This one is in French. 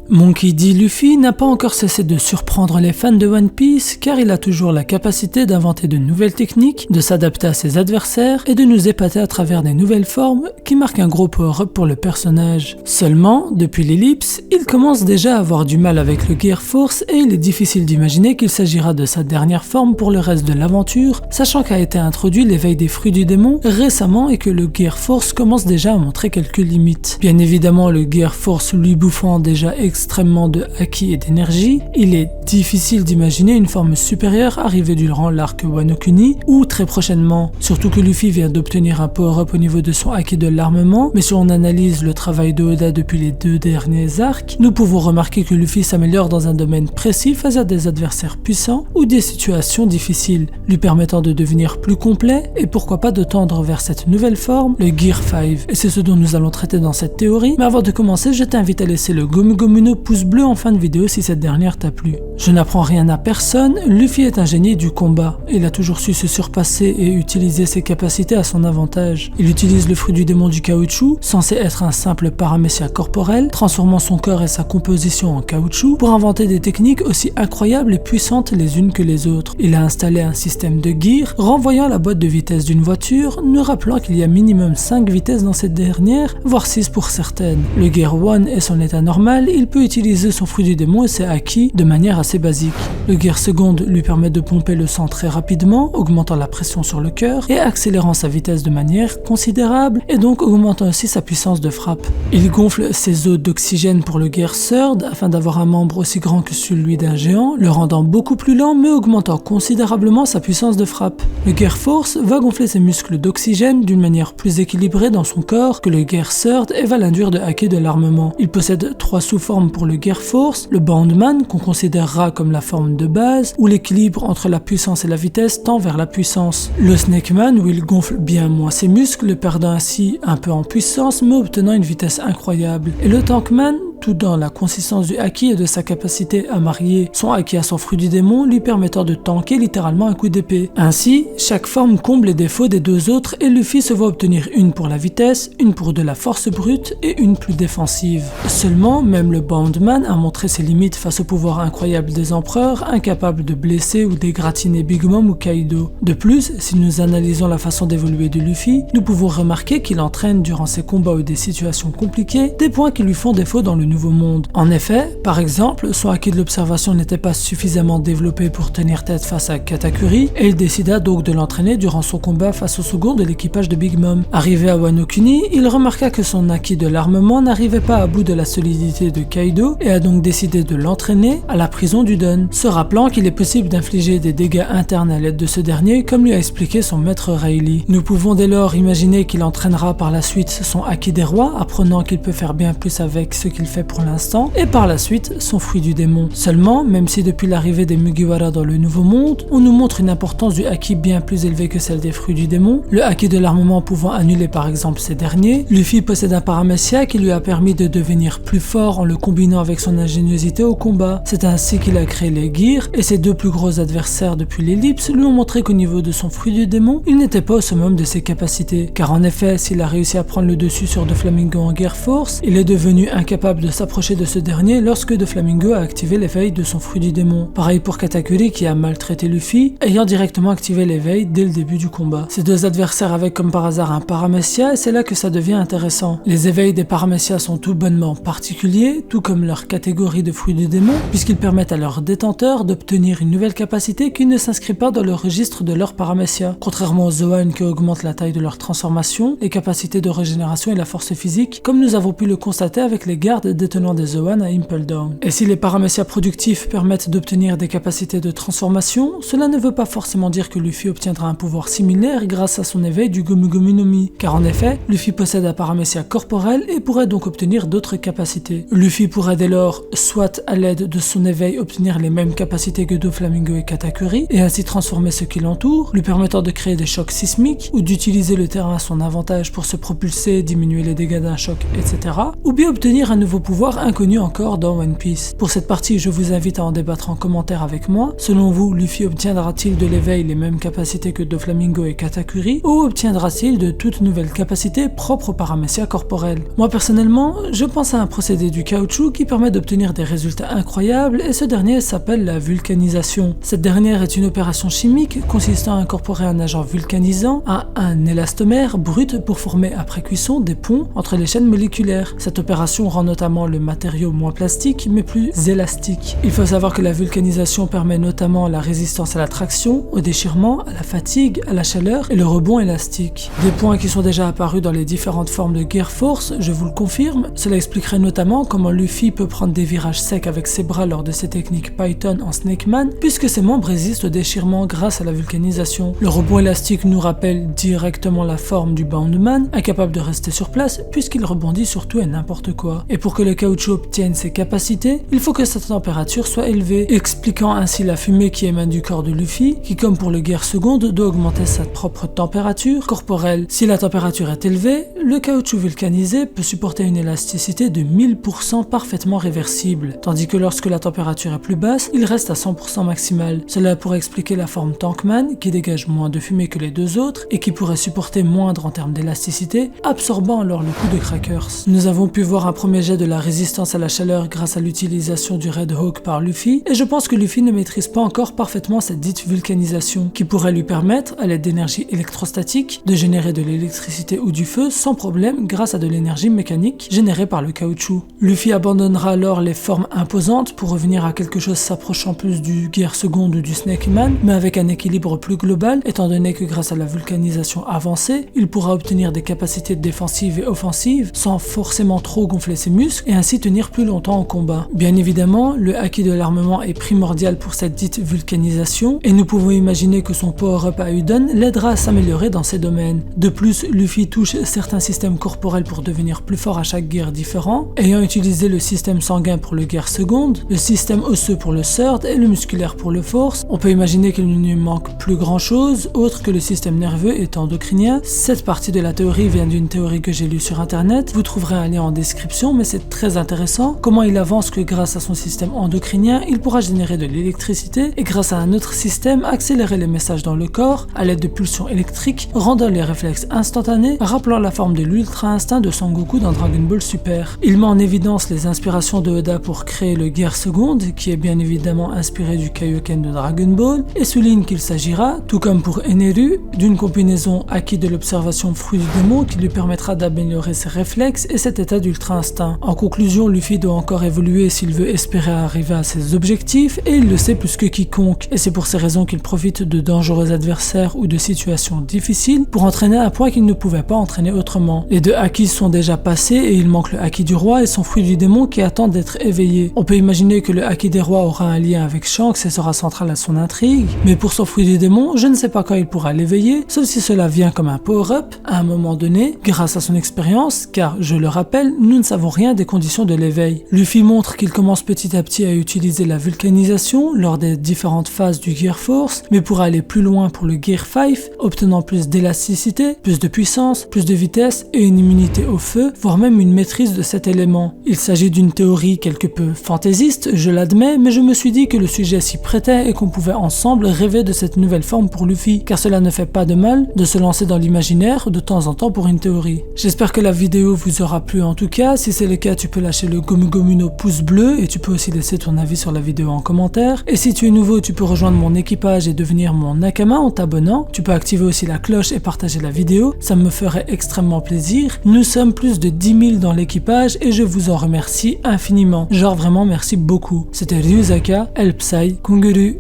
Monkey D. Luffy n'a pas encore cessé de surprendre les fans de One Piece car il a toujours la capacité d'inventer de nouvelles techniques, de s'adapter à ses adversaires et de nous épater à travers des nouvelles formes qui marquent un gros power-up pour le personnage. Seulement, depuis l'ellipse, il commence déjà à avoir du mal avec le Gear Force et il est difficile d'imaginer qu'il s'agira de sa dernière forme pour le reste de l'aventure, sachant qu'a été introduit l'éveil des fruits du démon récemment et que le Gear Force commence déjà à montrer quelques limites. Bien évidemment, le Gear Force lui bouffant déjà extrêmement de haki et d'énergie, il est difficile d'imaginer une forme supérieure arriver durant l'arc Wano Kuni ou très prochainement, surtout que Luffy vient d'obtenir un power-up au niveau de son haki de l'armement, mais si on analyse le travail de Oda depuis les 2 derniers arcs, nous pouvons remarquer que Luffy s'améliore dans un domaine précis face à des adversaires puissants ou des situations difficiles, lui permettant de devenir plus complet et pourquoi pas de tendre vers cette nouvelle forme, le Gear 5. Et c'est ce dont nous allons traiter dans cette théorie, mais avant de commencer, je t'invite à laisser le Gomu Gomu no pouce bleu en fin de vidéo si cette dernière t'a plu. Je n'apprends rien à personne, Luffy est un génie du combat. Il a toujours su se surpasser et utiliser ses capacités à son avantage. Il utilise le fruit du démon du caoutchouc, censé être un simple paramécia corporel, transformant son corps et sa composition en caoutchouc pour inventer des techniques aussi incroyables et puissantes les unes que les autres. Il a installé un système de gear, renvoyant la boîte de vitesse d'une voiture, nous rappelant qu'il y a minimum 5 vitesses dans cette dernière, voire 6 pour certaines. Le Gear 1 est son état normal, il peut utiliser son fruit du démon et ses haki de manière assez basique. Le Gear Second lui permet de pomper le sang très rapidement, augmentant la pression sur le cœur et accélérant sa vitesse de manière considérable et donc augmentant aussi sa puissance de frappe. Il gonfle ses os d'oxygène pour le Gear Third afin d'avoir un membre aussi grand que celui d'un géant, le rendant beaucoup plus lent mais augmentant considérablement sa puissance de frappe. Le Gear Force va gonfler ses muscles d'oxygène d'une manière plus équilibrée dans son corps que le Gear Third et va l'induire de hacker de l'armement. Il possède 3 sous-formes pour le Gear Force, le Bandman qu'on considérera comme la forme de base, où l'équilibre entre la puissance et la vitesse tend vers la puissance. Le Snakeman où il gonfle bien moins ses muscles, perdant ainsi un peu en puissance mais obtenant une vitesse incroyable. Et le Tankman, tout dans la consistance du haki et de sa capacité à marier son haki à son fruit du démon, lui permettant de tanker littéralement un coup d'épée. Ainsi, chaque forme comble les défauts des 2 autres et Luffy se voit obtenir une pour la vitesse, une pour de la force brute et une plus défensive. Seulement, même le Bandman a montré ses limites face au pouvoir incroyable des empereurs, incapables de blesser ou d'égratigner Big Mom ou Kaido. De plus, si nous analysons la façon d'évoluer de Luffy, nous pouvons remarquer qu'il entraîne durant ses combats ou des situations compliquées des points qui lui font défaut dans le nouveau monde. En effet, par exemple, son haki de l'observation n'était pas suffisamment développé pour tenir tête face à Katakuri et il décida donc de l'entraîner durant son combat face au second de l'équipage de Big Mom. Arrivé à Wano Kuni, il remarqua que son haki de l'armement n'arrivait pas à bout de la solidité de Kaido et a donc décidé de l'entraîner à la prison du Don, se rappelant qu'il est possible d'infliger des dégâts internes à l'aide de ce dernier comme lui a expliqué son maître Rayleigh. Nous pouvons dès lors imaginer qu'il entraînera par la suite son haki des rois, apprenant qu'il peut faire bien plus avec ce qu'il fait pour l'instant, et par la suite son fruit du démon. Seulement, même si depuis l'arrivée des Mugiwara dans le nouveau monde, on nous montre une importance du haki bien plus élevée que celle des fruits du démon, le haki de l'armement pouvant annuler par exemple ces derniers, Luffy possède un paramécia qui lui a permis de devenir plus fort en le combinant avec son ingéniosité au combat. C'est ainsi qu'il a créé les Gears, et ses 2 plus gros adversaires depuis l'ellipse lui ont montré qu'au niveau de son fruit du démon, il n'était pas au summum de ses capacités, car en effet, s'il a réussi à prendre le dessus sur Doflamingo en Gear Force, il est devenu incapable de s'approcher de ce dernier lorsque Doflamingo a activé l'éveil de son fruit du démon. Pareil pour Katakuri qui a maltraité Luffy, ayant directement activé l'éveil dès le début du combat. Ces 2 adversaires avaient comme par hasard un paramécia et c'est là que ça devient intéressant. Les éveils des paramécias sont tout bonnement particuliers, tout comme leur catégorie de fruits du démon, puisqu'ils permettent à leurs détenteurs d'obtenir une nouvelle capacité qui ne s'inscrit pas dans le registre de leur paramécia. Contrairement aux Zoan qui augmentent la taille de leur transformation, les capacités de régénération et la force physique, comme nous avons pu le constater avec les gardes détenant des Zoan à Impel Down. Et si les paramécias productifs permettent d'obtenir des capacités de transformation, cela ne veut pas forcément dire que Luffy obtiendra un pouvoir similaire grâce à son éveil du Gomu Gomu no Mi, car en effet, Luffy possède un paramécia corporel et pourrait donc obtenir d'autres capacités. Luffy pourrait dès lors, soit à l'aide de son éveil obtenir les mêmes capacités que Doflamingo et Katakuri, et ainsi transformer ce qui l'entoure, lui permettant de créer des chocs sismiques, ou d'utiliser le terrain à son avantage pour se propulser, diminuer les dégâts d'un choc, etc. Ou bien obtenir un nouveau pouvoir inconnus encore dans One Piece. Pour cette partie, je vous invite à en débattre en commentaire avec moi. Selon vous, Luffy obtiendra-t-il de l'éveil les mêmes capacités que Doflamingo et Katakuri, ou obtiendra-t-il de toute nouvelle capacité propre aux paramécia corporels? Moi personnellement, je pense à un procédé du caoutchouc qui permet d'obtenir des résultats incroyables, et ce dernier s'appelle la vulcanisation. Cette dernière est une opération chimique consistant à incorporer un agent vulcanisant à un élastomère brut pour former après cuisson des ponts entre les chaînes moléculaires. Cette opération rend notamment le matériau moins plastique mais plus élastique. Il faut savoir que la vulcanisation permet notamment la résistance à la traction, au déchirement, à la fatigue, à la chaleur et le rebond élastique. Des points qui sont déjà apparus dans les différentes formes de Gear Force, je vous le confirme. Cela expliquerait notamment comment Luffy peut prendre des virages secs avec ses bras lors de ses techniques Python en Snake Man, puisque ses membres résistent au déchirement grâce à la vulcanisation. Le rebond élastique nous rappelle directement la forme du Boundman, incapable de rester sur place puisqu'il rebondit sur tout et n'importe quoi. Et pour que le caoutchouc obtienne ses capacités, il faut que sa température soit élevée, expliquant ainsi la fumée qui émane du corps de Luffy, qui comme pour le Gear Second doit augmenter sa propre température corporelle. Si la température est élevée, le caoutchouc vulcanisé peut supporter une élasticité de 1000% parfaitement réversible, tandis que lorsque la température est plus basse, il reste à 100% maximal. Cela pourrait expliquer la forme Tankman, qui dégage moins de fumée que les deux autres, et qui pourrait supporter moindre en termes d'élasticité, absorbant alors le coup de Crackers. Nous avons pu voir un premier jet de la résistance à la chaleur grâce à l'utilisation du Red Hawk par Luffy, et je pense que Luffy ne maîtrise pas encore parfaitement cette dite vulcanisation, qui pourrait lui permettre, à l'aide d'énergie électrostatique, de générer de l'électricité ou du feu sans problème grâce à de l'énergie mécanique générée par le caoutchouc. Luffy abandonnera alors les formes imposantes pour revenir à quelque chose s'approchant plus du Gear Second ou du Snake Man, mais avec un équilibre plus global, étant donné que grâce à la vulcanisation avancée, il pourra obtenir des capacités défensives et offensives sans forcément trop gonfler ses muscles et ainsi tenir plus longtemps en combat. Bien évidemment, le haki de l'armement est primordial pour cette dite vulcanisation et nous pouvons imaginer que son power-up à Udon l'aidera à s'améliorer dans ces domaines. De plus, Luffy touche certains systèmes corporels pour devenir plus fort à chaque gear différent, ayant utilisé le système sanguin pour le Gear Second, le système osseux pour le Third et le musculaire pour le Force. On peut imaginer qu'il ne lui manque plus grand chose autre que le système nerveux et endocrinien. Cette partie de la théorie vient d'une théorie que j'ai lue sur internet, vous trouverez un lien en description, mais c'est très intéressant comment il avance que grâce à son système endocrinien, il pourra générer de l'électricité et grâce à un autre système accélérer les messages dans le corps à l'aide de pulsions électriques, rendant les réflexes instantanés, rappelant la forme de l'ultra instinct de Son Goku dans Dragon Ball Super. Il met en évidence les inspirations de Oda pour créer le Gear Second, qui est bien évidemment inspiré du Kaioken de Dragon Ball, et souligne qu'il s'agira, tout comme pour Eneru, d'une combinaison acquis de l'observation fruit du démon qui lui permettra d'améliorer ses réflexes et cet état d'ultra instinct. En conclusion, Luffy doit encore évoluer s'il veut espérer arriver à ses objectifs, et il le sait plus que quiconque, et c'est pour ces raisons qu'il profite de dangereux adversaires ou de situations difficiles pour entraîner un point qu'il ne pouvait pas entraîner autrement. Les deux acquis sont déjà passés et il manque le haki du roi et son fruit du démon qui attend d'être éveillé. On peut imaginer que le haki des rois aura un lien avec Shanks et sera central à son intrigue, mais pour son fruit du démon, je ne sais pas quand il pourra l'éveiller, sauf si cela vient comme un power-up à un moment donné, grâce à son expérience, car je le rappelle, nous ne savons rien des conditions de l'éveil. Luffy montre qu'il commence petit à petit à utiliser la vulcanisation lors des différentes phases du Gear Force, mais pour aller plus loin pour le Gear 5, obtenant plus d'élasticité, plus de puissance, plus de vitesse et une immunité au feu, voire même une maîtrise de cet élément. Il s'agit d'une théorie quelque peu fantaisiste, je l'admets, mais je me suis dit que le sujet s'y prêtait et qu'on pouvait ensemble rêver de cette nouvelle forme pour Luffy, car cela ne fait pas de mal de se lancer dans l'imaginaire de temps en temps pour une théorie. J'espère que la vidéo vous aura plu en tout cas, si c'est le cas tu peux lâcher le Gomu Gomu no pouce bleu et tu peux aussi laisser ton avis sur la vidéo en commentaire, et si tu es nouveau tu peux rejoindre mon équipage et devenir mon Nakama en t'abonnant, tu peux activer aussi la cloche et partager la vidéo, ça me ferait extrêmement plaisir. Nous sommes plus de 10 000 dans l'équipage et je vous en remercie infiniment, genre vraiment merci beaucoup. C'était Ryuzaka, El Psy, Kunguru.